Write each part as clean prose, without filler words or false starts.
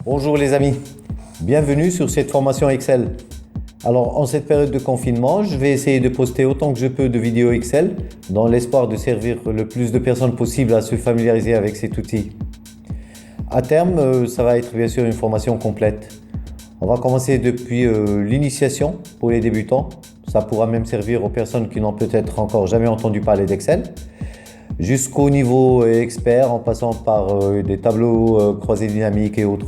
Bonjour les amis, bienvenue sur cette formation Excel. Alors en cette période de confinement, je vais essayer de poster autant que je peux de vidéos Excel dans l'espoir de servir le plus de personnes possible à se familiariser avec cet outil. À terme, ça va être bien sûr une formation complète. On va commencer depuis l'initiation pour les débutants. Ça pourra même servir aux personnes qui n'ont peut-être encore jamais entendu parler d'Excel. Jusqu'au niveau expert en passant par des tableaux croisés dynamiques et autres.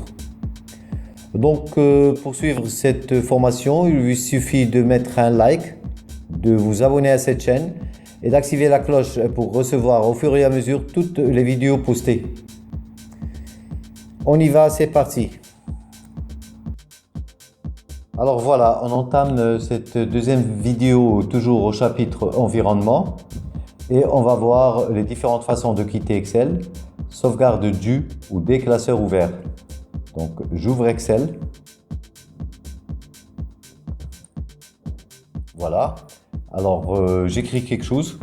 Donc pour suivre cette formation, il vous suffit de mettre un like, de vous abonner à cette chaîne et d'activer la cloche pour recevoir au fur et à mesure toutes les vidéos postées. On y va, c'est parti. Alors voilà, on entame cette deuxième vidéo toujours au chapitre environnement et on va voir les différentes façons de quitter Excel, sauvegarde du ou des classeurs ouverts. Donc j'ouvre Excel. Voilà. Alors j'écris quelque chose.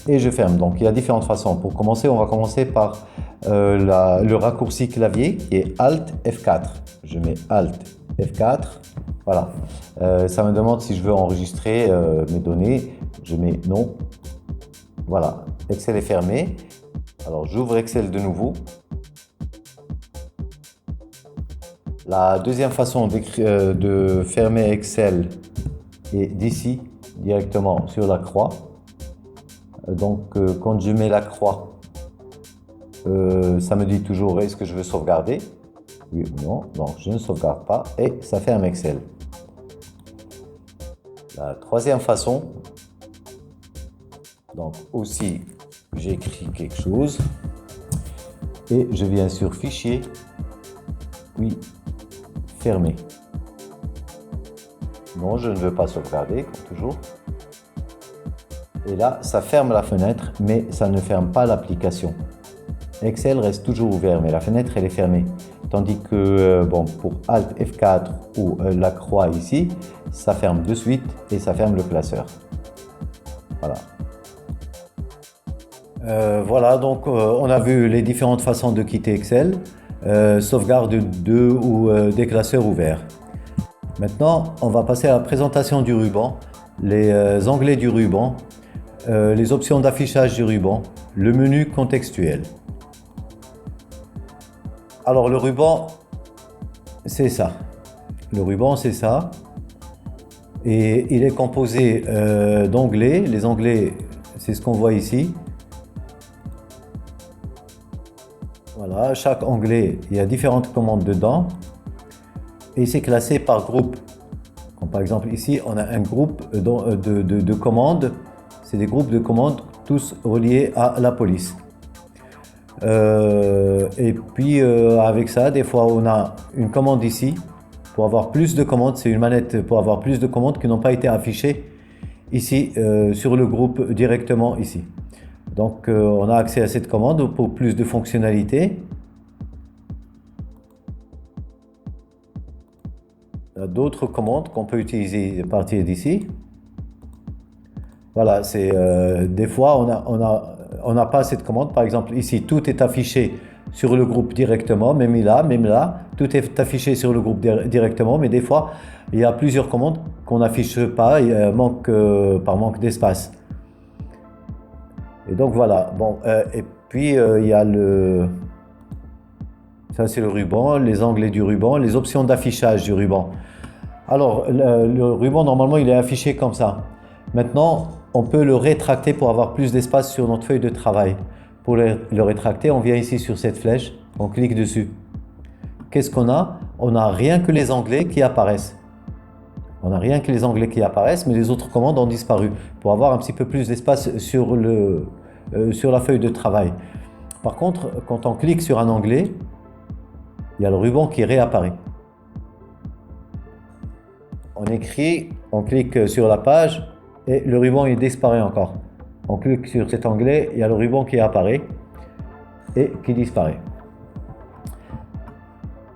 Et je ferme. Donc il y a différentes façons. Pour commencer, on va commencer par le raccourci clavier qui est Alt F4. Je mets Alt F4. Voilà. Ça me demande si je veux enregistrer mes données. Je mets non. Voilà. Excel est fermé. Alors j'ouvre Excel de nouveau. La deuxième façon de fermer Excel est d'ici, directement sur la croix. Donc quand je mets la croix, ça me dit toujours est-ce que je veux sauvegarder? Oui ou non. Donc je ne sauvegarde pas et ça ferme Excel. La troisième façon, donc aussi j'écris quelque chose et je viens sur fichier, puis fermer. Non, je ne veux pas sauvegarder, comme toujours. Et là, ça ferme la fenêtre, mais ça ne ferme pas l'application. Excel reste toujours ouvert, mais la fenêtre, elle est fermée. Tandis que pour Alt F4 ou la croix ici, ça ferme de suite et ça ferme le classeur. Voilà. Voilà, donc on a vu les différentes façons de quitter Excel, sauvegarde de ou des classeurs ouverts. Maintenant, on va passer à la présentation du ruban, les onglets du ruban, les options d'affichage du ruban, le menu contextuel. Alors le ruban, c'est ça. Le ruban, c'est ça. Et il est composé d'onglets. Les onglets, c'est ce qu'on voit ici. Voilà, chaque onglet, il y a différentes commandes dedans et c'est classé par groupe. Comme par exemple ici, on a un groupe de commandes. C'est des groupes de commandes tous reliés à la police. Et puis avec ça, des fois on a une commande ici pour avoir plus de commandes. C'est une manette pour avoir plus de commandes qui n'ont pas été affichées ici sur le groupe directement ici. Donc on a accès à cette commande pour plus de fonctionnalités. Il y a d'autres commandes qu'on peut utiliser à partir d'ici. Voilà, c'est des fois on n'a pas cette commande. Par exemple ici, tout est affiché sur le groupe directement, même là, tout est affiché sur le groupe directement, mais des fois il y a plusieurs commandes qu'on n'affiche pas par manque d'espace. Et donc voilà, bon, et puis il y a ça c'est le ruban, les onglets du ruban, les options d'affichage du ruban. Alors le ruban normalement il est affiché comme ça. Maintenant on peut le rétracter pour avoir plus d'espace sur notre feuille de travail. Pour le rétracter, on vient ici sur cette flèche, on clique dessus. Qu'est-ce qu'on a? On n'a rien que les onglets qui apparaissent. On n'a rien que les onglets qui apparaissent, mais les autres commandes ont disparu pour avoir un petit peu plus d'espace sur la feuille de travail. Par contre, quand on clique sur un onglet, il y a le ruban qui réapparaît. On écrit, on clique sur la page et le ruban il disparaît encore. On clique sur cet onglet, il y a le ruban qui apparaît et qui disparaît.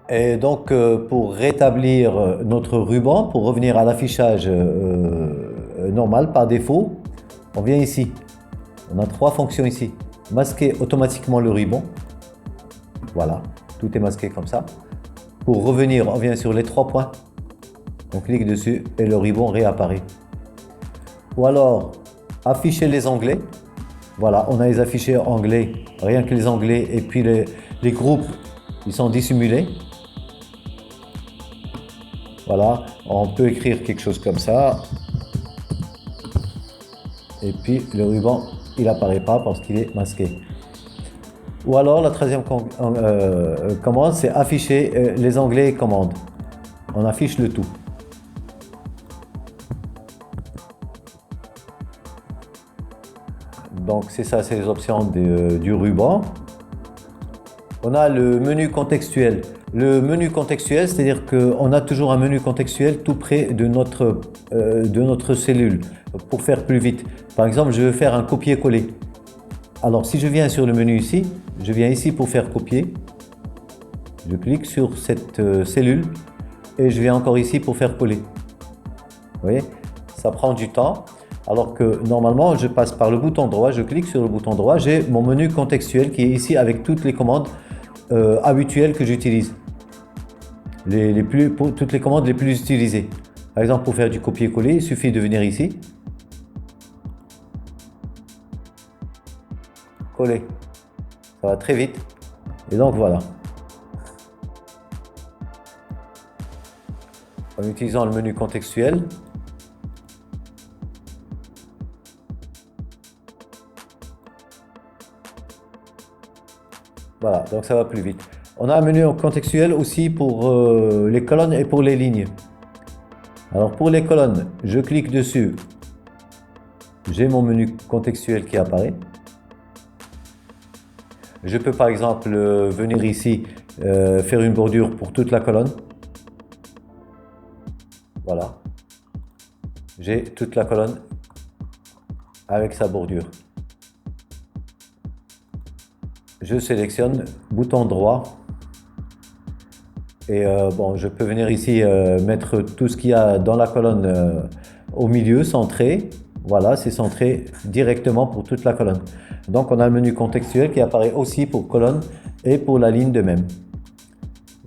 Et donc pour rétablir notre ruban, pour revenir à l'affichage normal par défaut, on vient ici. On a trois fonctions ici. Masquer automatiquement le ruban. Voilà, tout est masqué comme ça. Pour revenir, on vient sur les 3 points. On clique dessus et le ruban réapparaît. Ou alors, afficher les onglets. Voilà, on a les affichés anglais, rien que les onglets, et puis les groupes, ils sont dissimulés. Voilà, on peut écrire quelque chose comme ça. Et puis le ruban, il n'apparaît pas parce qu'il est masqué. Ou alors la troisième commande, c'est afficher les onglets et commandes. On affiche le tout. Donc c'est ça, c'est les options du ruban. On a le menu contextuel. Le menu contextuel, c'est-à-dire qu'on a toujours un menu contextuel tout près de notre cellule pour faire plus vite. Par exemple, je veux faire un copier-coller. Alors si je viens sur le menu ici, je viens ici pour faire copier. Je clique sur cette cellule et je viens encore ici pour faire coller. Vous voyez, ça prend du temps. Alors que normalement, je passe par le bouton droit, je clique sur le bouton droit, j'ai mon menu contextuel qui est ici avec toutes les commandes habituelles que j'utilise. Toutes les commandes les plus utilisées. Par exemple, pour faire du copier-coller, il suffit de venir ici. Coller. Ça va très vite. Et donc voilà. En utilisant le menu contextuel, voilà, donc ça va plus vite. On a un menu contextuel aussi pour les colonnes et pour les lignes. Alors pour les colonnes, je clique dessus. J'ai mon menu contextuel qui apparaît. Je peux par exemple venir ici faire une bordure pour toute la colonne. Voilà. J'ai toute la colonne avec sa bordure. Je sélectionne, bouton droit. Et bon, je peux venir ici mettre tout ce qu'il y a dans la colonne au milieu, centré. Voilà, c'est centré directement pour toute la colonne. Donc on a le menu contextuel qui apparaît aussi pour colonne et pour la ligne de même.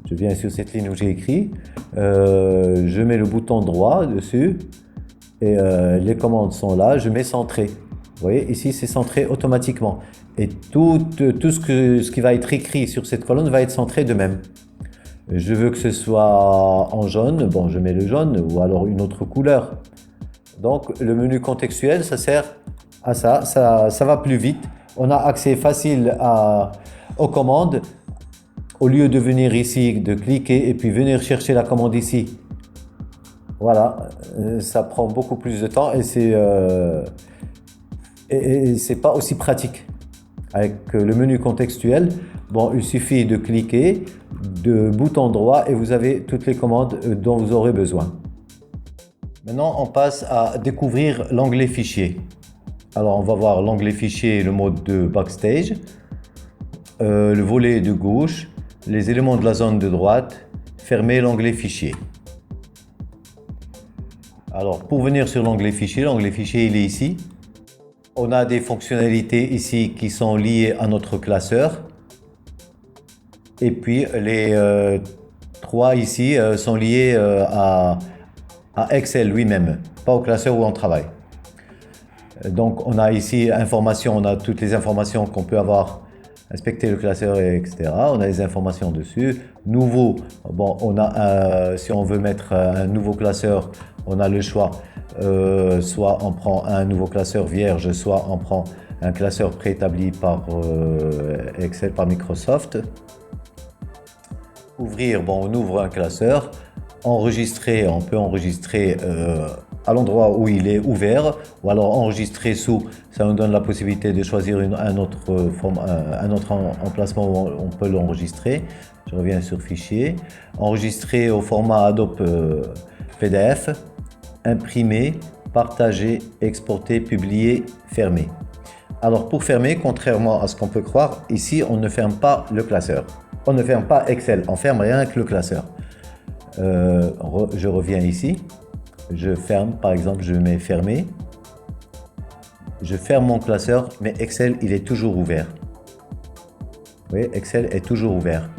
Je viens sur cette ligne où j'ai écrit, je mets le bouton droit dessus et les commandes sont là, je mets centré. Vous voyez, ici c'est centré automatiquement. Et tout ce qui va être écrit sur cette colonne va être centré de même. Je veux que ce soit en jaune, bon je mets le jaune ou alors une autre couleur. Donc le menu contextuel, ça sert à ça va plus vite. On a accès facile aux commandes. Au lieu de venir ici, de cliquer et puis venir chercher la commande ici. Voilà, ça prend beaucoup plus de temps et c'est pas aussi pratique. Avec le menu contextuel, bon, il suffit de cliquer, de bouton droit et vous avez toutes les commandes dont vous aurez besoin. Maintenant, on passe à découvrir l'onglet fichier. Alors, on va voir l'onglet fichier, le mode de backstage, le volet de gauche, les éléments de la zone de droite, fermer l'onglet fichier. Alors, pour venir sur l'onglet fichier il est ici. On a des fonctionnalités ici qui sont liées à notre classeur. Et puis, les 3 ici sont liés à Excel lui-même, pas au classeur où on travaille. Donc, on a ici informations, on a toutes les informations qu'on peut avoir, inspecter le classeur, etc. On a les informations dessus. Nouveau, bon, on a si on veut mettre un nouveau classeur, on a le choix. Soit on prend un nouveau classeur vierge, soit on prend un classeur préétabli par Excel, par Microsoft. Ouvrir, bon, on ouvre un classeur. Enregistrer, on peut enregistrer à l'endroit où il est ouvert, ou alors enregistrer sous, ça nous donne la possibilité de choisir un autre emplacement où on peut l'enregistrer. Je reviens sur fichier, enregistrer au format Adobe PDF, imprimer, partager, exporter, publier, fermer. Alors pour fermer, contrairement à ce qu'on peut croire, ici on ne ferme pas le classeur. On ne ferme pas Excel, on ferme rien que le classeur. Je reviens ici, je ferme, par exemple, je mets fermer. Je ferme mon classeur, mais Excel, il est toujours ouvert. voyez, Excel est toujours ouvert.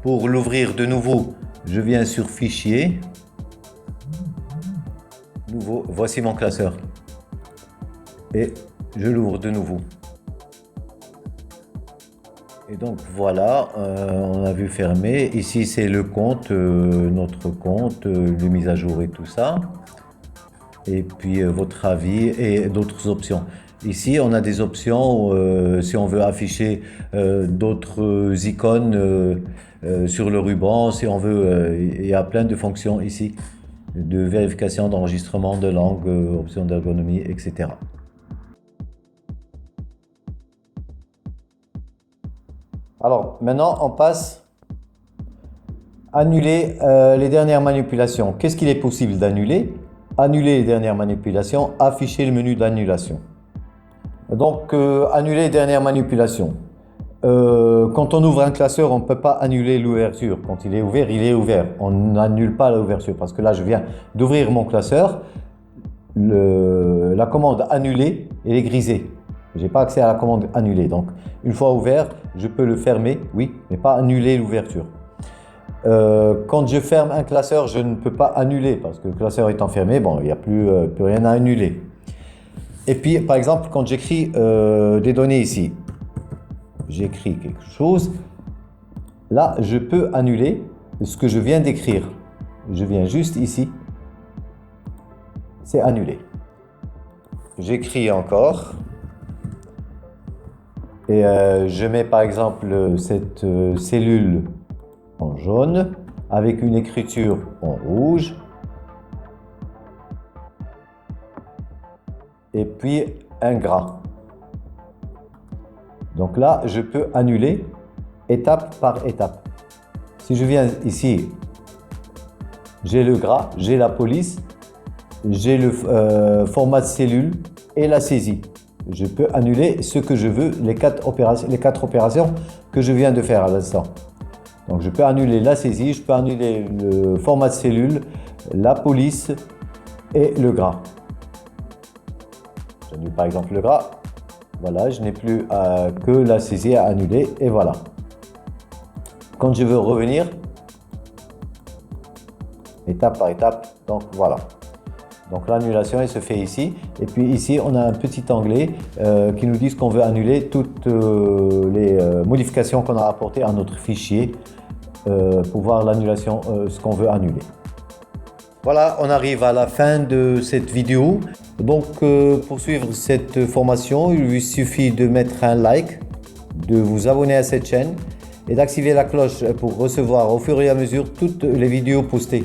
Pour l'ouvrir de nouveau, je viens sur Fichier. Nouveau, voici mon classeur. Et je l'ouvre de nouveau. Et donc voilà, on a vu fermer. Ici c'est le compte, notre compte, les mises à jour et tout ça. Et puis votre avis et d'autres options. Ici on a des options si on veut afficher d'autres icônes sur le ruban, si on veut, il y a plein de fonctions ici de vérification, d'enregistrement de langue, options d'ergonomie, etc. Alors, maintenant, on passe à annuler les dernières manipulations. Qu'est-ce qu'il est possible d'annuler? Annuler les dernières manipulations, afficher le menu d'annulation. Donc, annuler les dernières manipulations. Quand on ouvre un classeur, on ne peut pas annuler l'ouverture. Quand il est ouvert, il est ouvert. On n'annule pas l'ouverture parce que là, je viens d'ouvrir mon classeur. La commande annuler, elle est grisée. Je n'ai pas accès à la commande annuler. Donc, une fois ouvert, je peux le fermer, oui, mais pas annuler l'ouverture. Quand je ferme un classeur, je ne peux pas annuler parce que le classeur étant fermé, bon, il n'y a plus rien à annuler. Et puis, par exemple, quand j'écris des données ici, j'écris quelque chose, là, je peux annuler ce que je viens d'écrire. Je viens juste ici, c'est annulé. J'écris encore. Et je mets par exemple cette cellule en jaune avec une écriture en rouge. Et puis un gras. Donc là, je peux annuler étape par étape. Si je viens ici, j'ai le gras, j'ai la police, j'ai le format de cellule et la saisie. Je peux annuler ce que je veux, les quatre opérations que je viens de faire à l'instant. Donc je peux annuler la saisie, je peux annuler le format de cellule, la police et le gras. J'annule par exemple le gras. Voilà, je n'ai plus que la saisie à annuler et voilà. Quand je veux revenir, étape par étape, donc voilà. Donc l'annulation, elle se fait ici. Et puis ici, on a un petit onglet qui nous dit qu'on veut annuler toutes les modifications qu'on a apportées à notre fichier pour voir l'annulation, ce qu'on veut annuler. Voilà, on arrive à la fin de cette vidéo. Donc pour suivre cette formation, il vous suffit de mettre un like, de vous abonner à cette chaîne et d'activer la cloche pour recevoir au fur et à mesure toutes les vidéos postées.